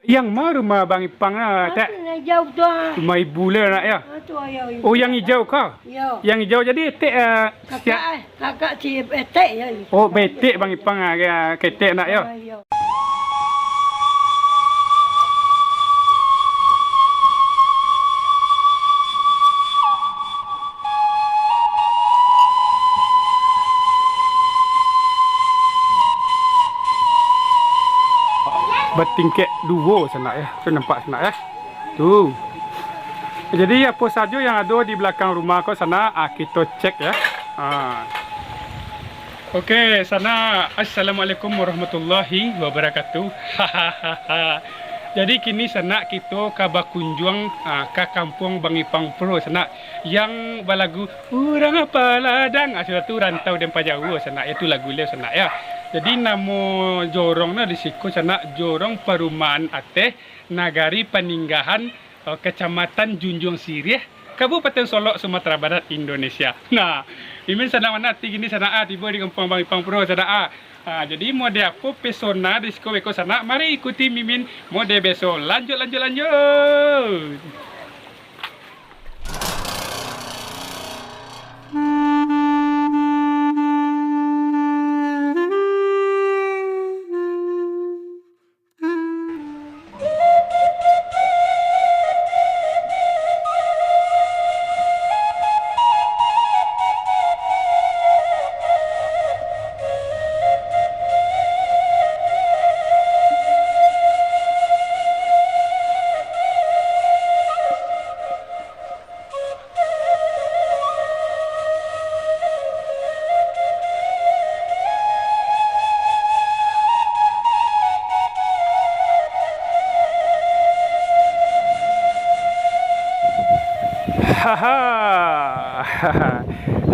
Yang mana rumah Bang Ipang lah, tak? Jauh tu ah. Rumah ibu lah nak ya. Tu ayah ibu. Oh, yang hijau kah? Ya. Yang hijau jadi etek Kakak si etek ya. Oh, betek Bang Ipang ketek nak ya. Ya. Bertingkat dua sana ya. Tu nampak sana ya. Tu. Jadi apa saja yang ada di belakang rumah kau sana kita cek ya. Okey, sana assalamualaikum warahmatullahi wabarakatuh. Jadi kini sana kita ke berkunjung ke kampung Bang Ipang Pro sana yang balagu urang apa ladang sudah tu rantau dan Jawa sana itu lagu le sana ya. Jadi nama jorongnya di siku sana jorong perumahan Ateh Nagari Peninggahan Kecamatan Junjung Sirih Kabupaten Solok Sumatera Barat Indonesia. Nah, ini sana mana tinggi sana tiba di kampung Bang Ipang Pro sana jadi mode apa pesona di siku beko sana mari ikuti Mimin mode besok lanjut.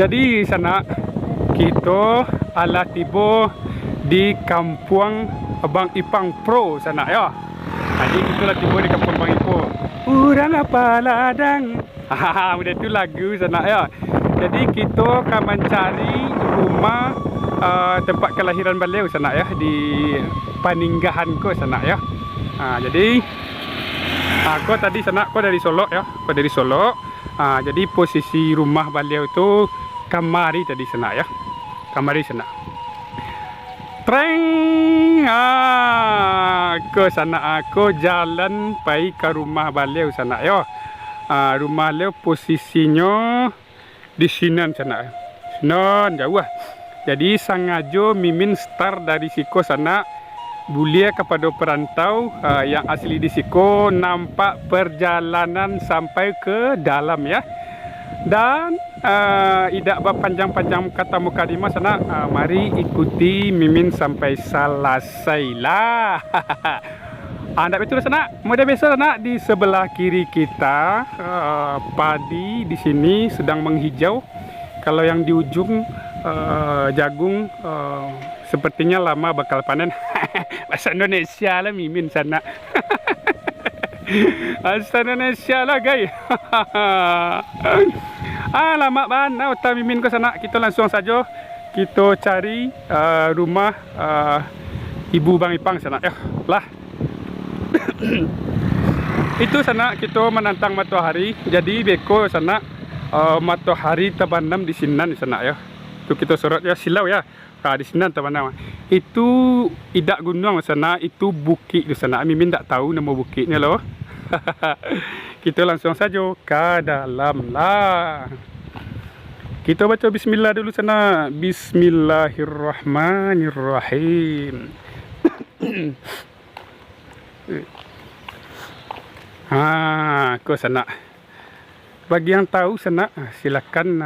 Jadi sana kita ala tiba di kampung Bang Ipang Pro sana ya. Jadi kita lah tiba di kampung Bang Ipang. Urang apa ladang. Udah tu lagu sana ya. Jadi kita akan mencari rumah tempat kelahiran beliau sana ya di Peninggahan ko sana ya. Jadi aku tadi sana aku dari Solo ya. Aku dari Solo. Jadi posisi rumah beliau itu kamari tadi sana ya. Kamari sana. Treng ke sana aku jalan pergi ke rumah beliau sana ya. Rumah beliau posisinya di Sinan sana. Sinan jauh. Jadi sengaja Mimin start dari Siko sana bulia kepada perantau yang asli di Siko nampak perjalanan sampai ke dalam ya. Dan tidak berpanjang-panjang kata mukadimah sana mari ikuti Mimin sampai selesai lah. Anda betul sana mudah biasa sana di sebelah kiri kita padi di sini sedang menghijau. Kalau yang di ujung jagung sepertinya lama bakal panen. Bahasa Indonesia lah Mimin sana. Bahasa Indonesia lah guys. Lama mana otak Mimin ke sana. Kita langsung saja kita cari rumah Ibu Bang Ipang sana ya. Lah. Itu sana kita menantang matahari. Jadi beko sana matahari terbenam di Sinan sana ya. Itu kita sorot ya silau ya. Di Sinan terbenam. Itu idak gunung sana, itu bukit di sana. Mimin tak tahu nama bukitnya loh. Kita langsung saja ke dalam lah. Kita baca bismillah dulu sana. Bismillahirrahmanirrahim. Ke sana. Bagi yang tahu sana silakan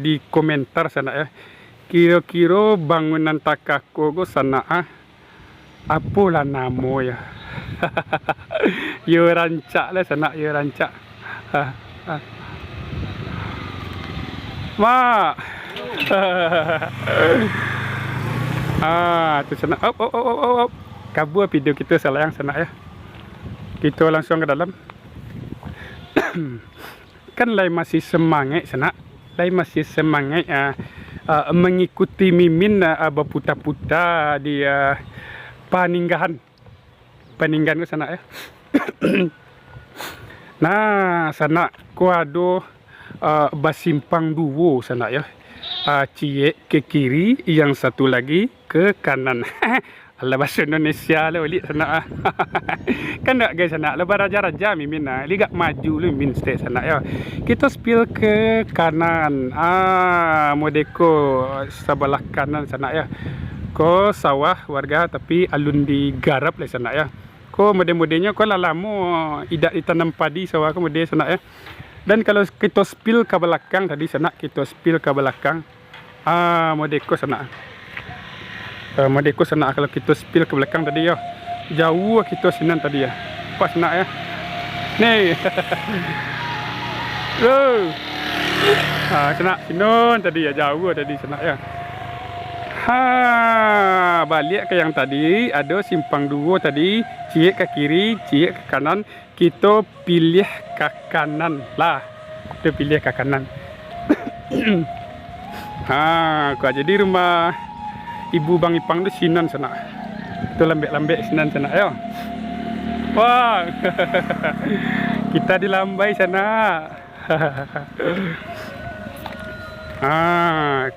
di komentar sana ya. Kira-kira bangunan takako go sana apalah nama ya. Yo rancak lah sana yo rancak. Mak. Tu sana. Op. Kabur video kita sayang sana ya. Kita langsung ke dalam. Kan lain masih semangat sana. Lain masih semangat mengikuti Mimin berputar-putar di Peninggahan peninggan ke sana ya. Nah, sana ko ado basimpang duo sana ya. Cie ke kiri, yang satu lagi ke kanan. Alah bahasa Indonesia lah balik sana. Kan tak guys sana. Lepas raja-raja mimin ligak maju lu mimin stay sana ya. Kita spill ke kanan. Modeko sebelah kanan sana ya. Ko sawah warga tapi alun digarap lah sana ya. Ko mode-modenya ko lalamu idak ditanam padi sawah ko mode sana ya. Dan kalau kita spill ke belakang tadi sana, kita spill ke belakang. Modeko sana. Modeko sana kalau kita spill ke belakang tadi ya. Jauh kita sinan tadi ya. Pas nak ya. Nih. Sana sinon tadi ya, jauh tadi sana ya. Balik ke yang tadi, ada simpang dua tadi, cie ke kiri, cie ke kanan. Kita pilih ke kanan lah. Kita pilih ke kanan. Kau jadi rumah Ibu Bang Ipang tu sinan sana. Itu lambek-lambek sinan sana ya. Wah. Kita dilambai sana.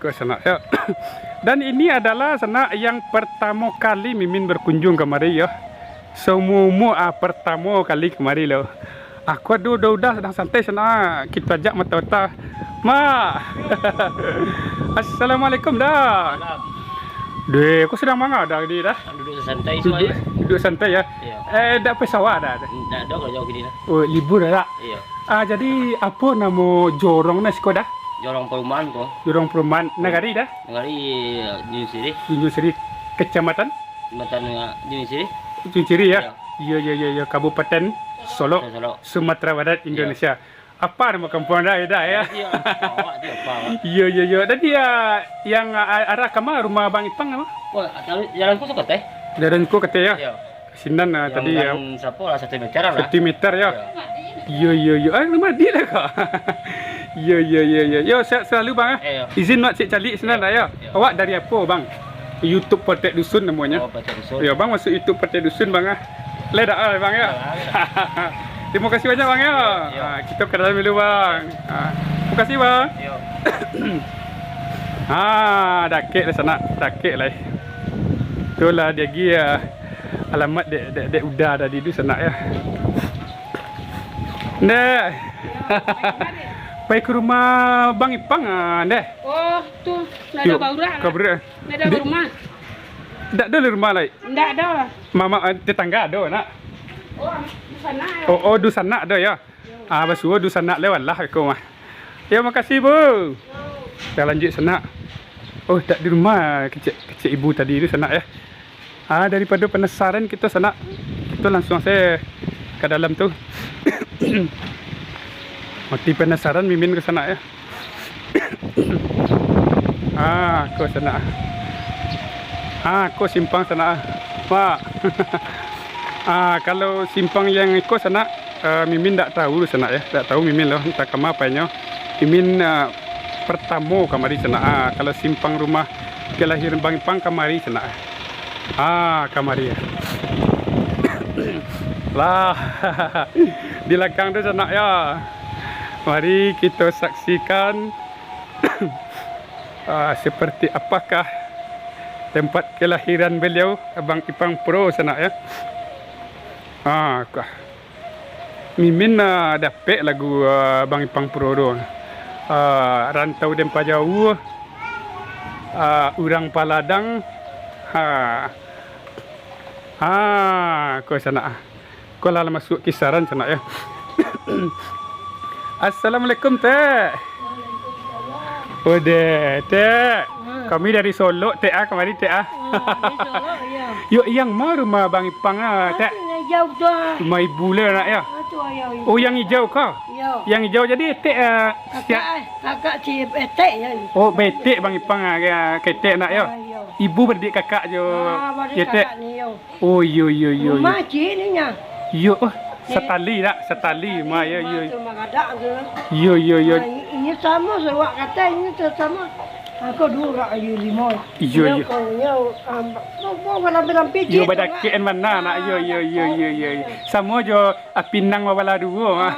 Ke sana ya. Dan ini adalah sana yang pertama kali mimin berkunjung kemari ya. Semua pertama kali kemari loh. Aku udah sedang santai sana. Kita ajak mata-mata. Ma. Assalamualaikum dah. Deh, aku sedang mangga dah ni dah. Duduk santai semua ya. Duduk santai ya. Iya. Dah pesawat dah. Dah ada kalau jauh gini dah. Oh, libur dah. Iya. Jadi apa nama jorong na sekolah? Jorong perumahan kok. Jorong perumahan negari dah. Negari New City. New City kecamatan Kecamatan New City. Ciri ya. Iya, Kabupaten Solo, Solo. Sumatera Barat, Indonesia. Apa nama kampung dah ya? Iya. Awak dia apa? Iya. Dan dia yang arah ke mana rumah Bang Ipang apa? Oh, jalan kau suka teh? Jalanku kata ya. Iya. Sinan tadi ya. Siapa lah 1 meter lah. 1 meter ya. Iya. Rumah dia lah kak. Iya. Yo, sehat selalu bang. Iya. Izin nak cek calik sinan dah ya. Awak dari apa bang? YouTube Petek Dusun namanya. Oh, Petek Dusun. Ya bang, masuk YouTube Petek Dusun bang Ledak lah bang ya. Terima kasih banyak bang ya. Kita ke dalam dulu bang. Terima kasih bang. Iya. Dakik lah sana. Dakik lah. Itulah dia gi alamat dek udah tadi tu sana ya. Dek. Pergi ke rumah Bang Ipang deh. Oh, tu nada baurak. Kabar. Nada rumah. Tak ada rumah lagi. Ndak ada lah. Mama tetangga ada nak. Oh, di sana ya. Oh, du sana ada ya. Basuh du sana lewat lah aku mah. Ya makasih bu. Kita lanjut sana. Oh, tak di rumah kecil ibu tadi itu sana ya. Daripada penasaran kita sana, kita langsung saya ke dalam tu. Mati penasaran mimin ke sana ya. Ke sana. Ko simpang sana. Pak. Kalau simpang yang ikut sana, mimin tak tahu sana ya. Tak tahu mimin loh, entah kemana apanya. Mimin pertama kamari sana. Kalau simpang rumah kelahiran Bang Ipang kamari sana. Kamari ya. Lah. Di belakang tu sana ya. Mari kita saksikan seperti apakah tempat kelahiran beliau Abang Ipang Pro sana ya. Mimin dapat lagu Abang Ipang Pro tu. Rantau dempa jauh, urang paladang. Kau sana. Kau lah masuk kisaran sana ya. Assalamualaikum teh. Oh deh teh. Kami dari Solo teh kemari teh Di Solo ya. Yuk yang mau rumah Bang Ipang teh. Jauh tu. Rumah ibu le nak ya. Tu ya. Oh yang hijau kah? Ya. Yang hijau jadi teh Kakak cie etek ya. Oh betek Bang Ipang ketek nak ya. Ibu berdik kakak jo. Kakak ni yo. Oh yo. Rumah cie ni nya. Yo setali tak? Setali ma yo. Rumah ada ke? Yo. Ini sama sewak kata ini sama. Aku dulu rak ayu limau. Iya, iya. Kau mau bilang pijit. Yo badakian mana nak yo. Sama jo Pinang mawala dua.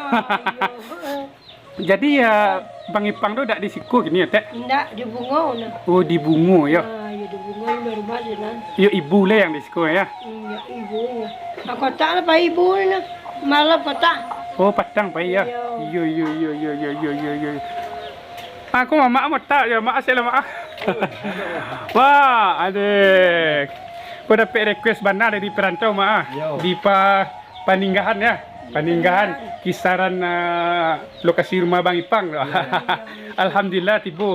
Jadi ya Bang Ipang tu dak di siku gini ya teh. Ndak di bunga na. Oh di Bungo ya. Ya di bunga di rumah je na. Yo ibu le yang di siku ya. Ya ibu. Aku tak lah pak ibu na. Malam kota. Oh Padang pai ya. Yo. Aku mama mau tak ya mak asal mak. Wah, adek. Kau dapat request bandar dari perantau mak. Di Paninggahan ya. Paninggahan kisaran lokasi rumah Bang Ipang. Alhamdulillah tiba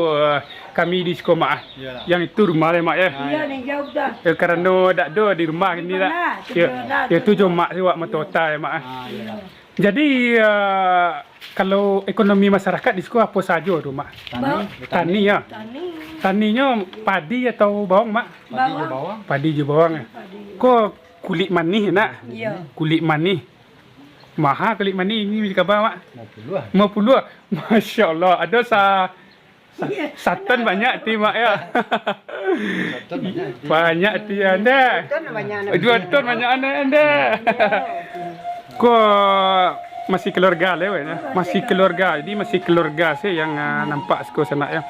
kami di sekolah yang itu rumah le mak ya. Iya ni jauh dah. Kerana dak ada di rumah ni dak. Ya tu jo mak siwak matota ya mak. Jadi kalau ekonomi masyarakat di sekolah apa saja rumah? Tani ya. Taninya padi atau bawang mak? Padi je bawang. Kok kulit manis nak? Iya. Kulit manis. Mahal kulit manis ini berapa mak? 50. Masya Allah. Ada satan banyak ti mak ya. Banyak ti anda. 2 ton banyak anda. Kok masih keluarga le ya. Masih keluarga. Jadi masih keluarga sih yang nampak sekolah sana ya.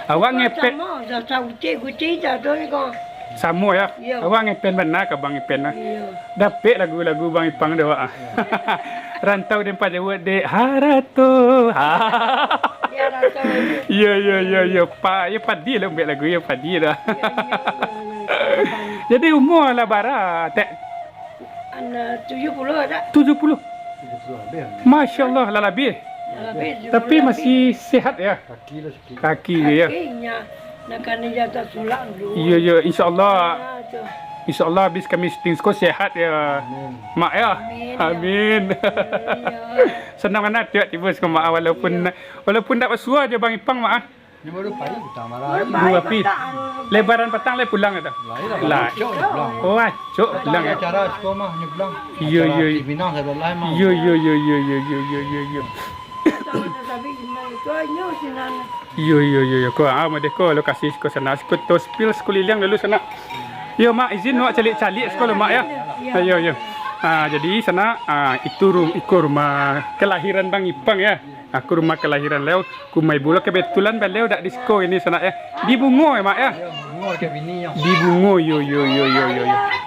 Awak ngepet Sama dah tahu guci dah tu ni kau. sama ya. Ya. Awak ngepet benar ke Bang Ipen lah. Iya. Dapat lagu-lagu Bang Ipang dah awak. Rantau di Empat Jawa de harato. Ya dah tahu. Ya pak ya padi lah ambil lagu ya padi dah. Jadi umur lah bara tak Anak 70 dah. 70. Masya Allah lah lebih. Tapi masih sehat ya. Kaki dia ya. Kakinya nak kena jatuh tulang dulu. Ya insya-Allah. Ah, tu. InsyaAllah habis kami syuting sekolah sehat ya. Mak ya. Amin. Senang mana tiba-tiba sekolah mak walaupun tak bersuara je Bang Ipang mak. Ni baru pagi kita marah. Dua pi. Lebaran petang le pulang kata. Lah. Oh acuk pulang ya. Cara sekolah mah ni pulang. Ya. Di Minang saya lain mah. Ya. Tapi gimana tu nyo sinan. Ya. Kau madeko lokasi sekolah sana. Sekolah to spill sekeliling dulu sana. Ya mak izin nak calik-calik sekolah mak ya. Ya. Jadi sana itu rumah kelahiran Bang Ipang ya. Aku rumah kelahiran Leo, kumai bola kebetulan beliau dak disko ini sana ya. Di Bungo ya mak ya. Bungo ke bini yang. Di Bungo yo.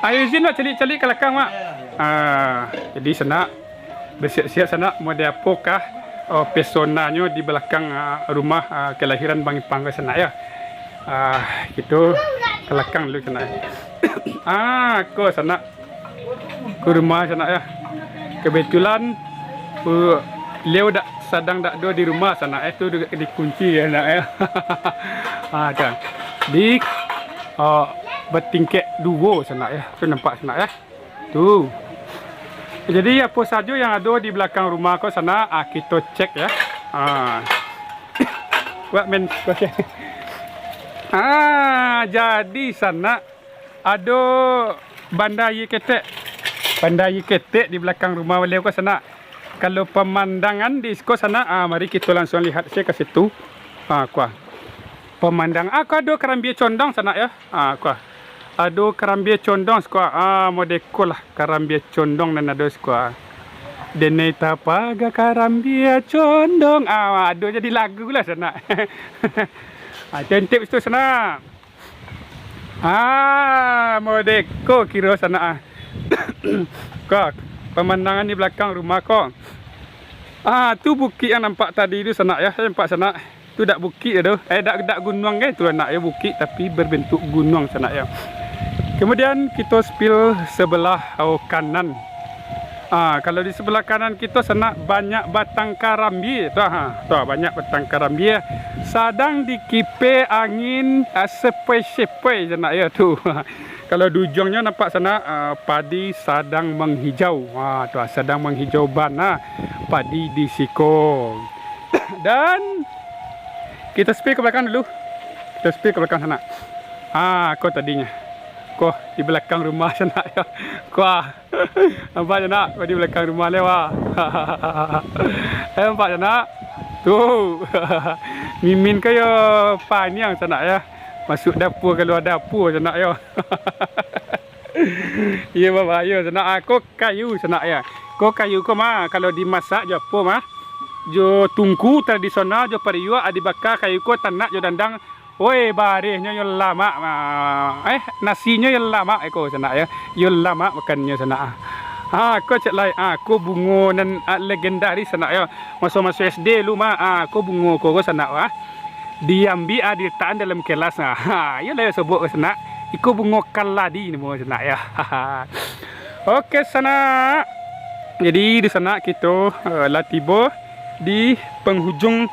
Ayo izin nak calik-calik ke belakang mak. Jadi sana bersiap-siap sana mau ada apakah pesonanya di belakang rumah kelahiran Bang Ipang ke sana ya. Gitu ke belakang dulu sana ya. Ke sana. Ke rumah sana ya. Kebetulan Leo sedang tak ada di rumah sana tu dikunci ya nak ya. Kan. Di bertingkat 2 sana ya. Tu nampak sana ya. Tu. Jadi apa saja yang ada di belakang rumah kau sana kita cek ya. Buat men okey. Jadi sana ada bandai ketek. Bandai ketek di belakang rumah beliau kau sana. Kalau pemandangan di sekolah sana, mari kita langsung lihat saya ke situ. Kuah. Pemandang, aku ada kerambia condong sana ya. Kuah. Ada kerambia condong sekolah. Modeko lah kerambia condong dan ada sekolah. Deneta paga kerambia condong. Ada jadi lagu lah sana. Cantik itu sana. Modeko kira sana. Kuah. Pemandangan di belakang rumah kau. Tu bukit yang nampak tadi itu sana ya. Saya nampak sana. Tu dak bukit tu. Dak gunung ke tu nak ya bukit tapi berbentuk gunung sana ya. Kemudian kita spill sebelah kanan. Kalau di sebelah kanan kita sana banyak batang karambi. Tu banyak batang karambi. Sedang dikipe angin sepoi-sepoi sana ya tu. Kalau di ujungnya nampak sana padi sedang menghijau. Tu sedang menghijau ban padi di siko. Dan kita spill ke belakang dulu. Kita spill ke belakang sana. Kau tadinya. Kau di belakang rumah sana ya. Kau nampak sana kau di belakang rumah lewa. Nampak sana. Tu. Mimin kaya panjang sana ya. Masuk dapur keluar dapur sana ya. Ya bahaya sana aku kayu sana ya. Ko kayu ko mah kalau dimasak jo apa mah? Jo tungku tradisional jo periuk adibakar kayu ko tanak jo dandang. Oi barihnya yo lama nasinya yo lama ko sana ya. Yo lama makannya sana. Aku cek lai aku bungo nan legendaris sana ya. Masa SD lu mah aku bungo ko sana wah. Diambil diletakkan dalam kelas ya lah sebut ke sana. Iko bungo kaladi ni mo sana ya. Okey sana. Jadi di sana kita lah tiba di penghujung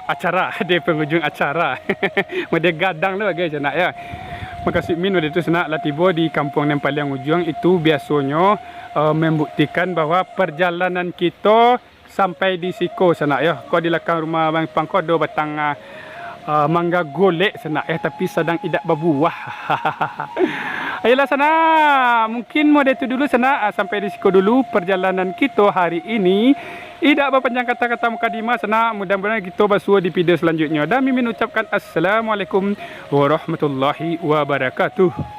acara, di penghujung acara. Mode gadang lah guys sana ya. Makasih min waktu itu sana lah tiba di kampung yang paling ujung itu biasanya membuktikan bahwa perjalanan kita sampai di Siko sana ya. Kau di belakang rumah Bang Pangko ada batang mangga golek sana tapi sedang tidak berbuah. Ayolah sana, mungkin mode itu dulu sana sampai di Siko dulu perjalanan kita hari ini. Tidak berpanjang kata-kata mukadimah sana. Mudah-mudahan kita bersua di video selanjutnya. Dan Mimin ucapkan assalamualaikum warahmatullahi wabarakatuh.